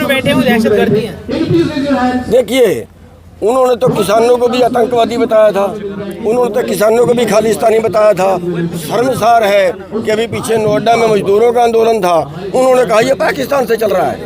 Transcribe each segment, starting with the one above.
बैठे हुए दहशत गर्दी है। देखिए, उन्होंने तो किसानों को भी आतंकवादी बताया था, उन्होंने तो किसानों को भी खालिस्तानी बताया था। शर्मसार है कि अभी पीछे नोएडा में मजदूरों का आंदोलन था, उन्होंने कहा ये पाकिस्तान से चल रहा है।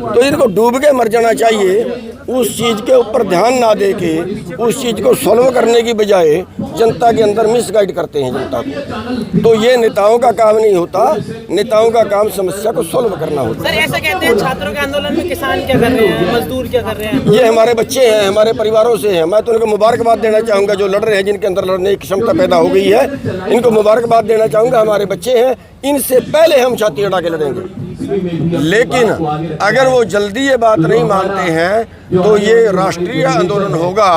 तो इनको डूब के मर जाना चाहिए। उस चीज़ के ऊपर ध्यान ना दे के उस चीज़ को सॉल्व करने की बजाय जनता के अंदर मिसगाइड करते हैं जनता को। तो ये नेताओं का काम नहीं होता, नेताओं का काम समस्या को सॉल्व करना होता है। सर ऐसा कहते हैं छात्रों के आंदोलन में किसान क्या कर रहे हैं, मजदूर क्या कर रहे हैं? ये हमारे बच्चे हैं, हमारे परिवारों से हैं। मैं तो उनको मुबारकबाद देना चाहूँगा जो लड़ रहे हैं, जिनके अंदर लड़ने की क्षमता पैदा हो गई है, इनको मुबारकबाद देना चाहूँगा। हमारे बच्चे हैं, इनसे पहले हम छाती अड़ा के लड़ेंगे। लेकिन अगर वो जल्दी ये बात नहीं मानते हैं तो ये राष्ट्रीय आंदोलन होगा।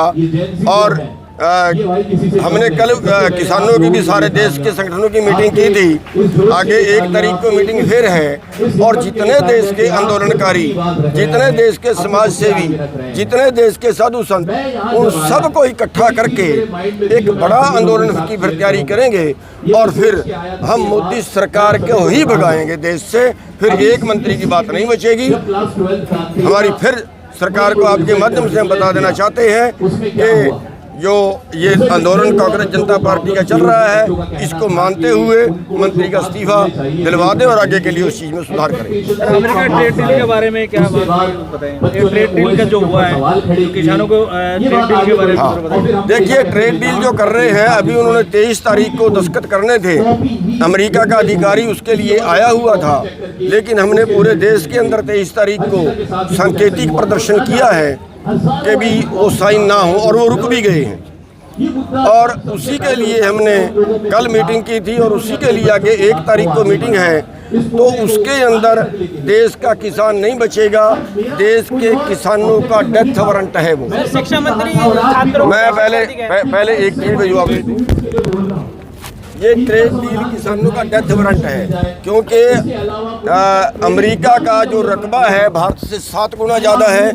और हमने कल किसानों की भी सारे देश के संगठनों की मीटिंग की थी। आगे 1 तारीख को मीटिंग फिर है और जितने देश के आंदोलनकारी, जितने देश के समाज सेवी, जितने देश के साधु संत, उन सबको इकट्ठा करके एक बड़ा आंदोलन की फिर तैयारी करेंगे। और फिर हम मोदी सरकार को ही भगाएंगे देश से। फिर एक मंत्री की बात नहीं बचेगी हमारी। फिर सरकार को आपके माध्यम से हम बता देना चाहते हैं कि जो ये आंदोलन कांग्रेस जनता पार्टी का चल रहा है, इसको मानते हुए मंत्री का इस्तीफा दिलवा दें और आगे के लिए उस चीज़ में सुधार करें। अमेरिका ट्रेड डील के बारे में क्या बताएं? ये ट्रेड डील का जो हुआ है, तो किसानों को ट्रेड डील के बारे में बताएं। देखिए, ट्रेड डील जो कर रहे हैं, अभी उन्होंने 23 तारीख को दस्तखत करने थे। अमेरिका का अधिकारी उसके लिए आया हुआ था, लेकिन हमने पूरे देश के अंदर 23 तारीख को सांकेतिक प्रदर्शन किया है कि भी वो साइन ना हो, और वो रुक भी गए हैं। और उसी के लिए हमने कल मीटिंग की थी और उसी के लिए आगे 1 तारीख को मीटिंग है। तो उसके अंदर देश का किसान नहीं बचेगा, देश के किसानों का डेथ वारंट है वो। शिक्षा मंत्री मैं पहले एक चीज़ पे जवाब दूँ। ये ट्रेड डील किसानों का डेथ वारंट है, क्योंकि अमेरिका का जो रकबा है भारत से 7 गुना ज़्यादा है।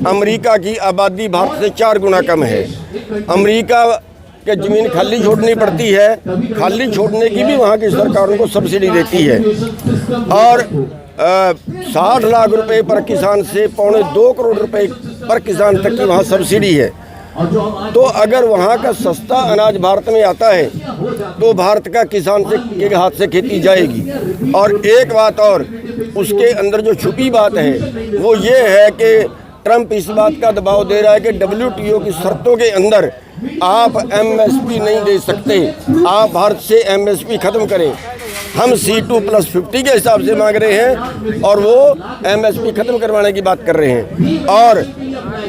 अमेरिका की आबादी भारत से 4 गुना कम है। अमेरिका के ज़मीन खाली छोड़नी पड़ती है, खाली छोड़ने की भी वहाँ की सरकार उनको सब्सिडी देती है। और 60 लाख रुपए पर किसान से 2.25 करोड़ रुपए पर किसान तक की वहाँ सब्सिडी है। तो अगर वहाँ का सस्ता अनाज भारत में आता है तो भारत का किसान के हाथ से खेती जाएगी। और एक बात और, उसके अंदर जो छुपी बात है वो ये है कि ट्रंप इस बात का दबाव दे रहा है कि WTO की शर्तों के अंदर आप MSP नहीं दे सकते, आप भारत से MSP ख़त्म करें। हम C2+50 के हिसाब से मांग रहे हैं और वो MSP ख़त्म करवाने की बात कर रहे हैं। और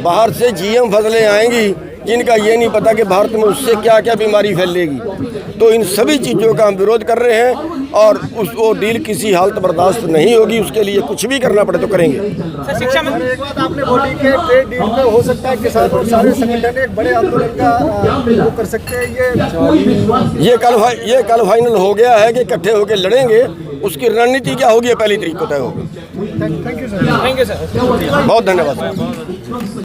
बाहर से GM फसलें आएंगी जिनका ये नहीं पता कि भारत में उससे क्या क्या बीमारी फैलेगी। तो इन सभी चीज़ों का हम विरोध कर रहे हैं और वो डील किसी हालत बर्दाश्त नहीं होगी। उसके लिए कुछ भी करना पड़े तो करेंगे। शिक्षा मंत्री एक बात आपने बोली कि ट्रेड डील में हो सकता है किसान और सारे संगठन एक बड़े आंदोलन का वो कर सकते हैं। ये कल फाइनल हो गया है कि इकट्ठे होकर लड़ेंगे। उसकी रणनीति क्या होगी, ये पहली तारीख को तय होगी। Thank you sir. बहुत धन्यवाद।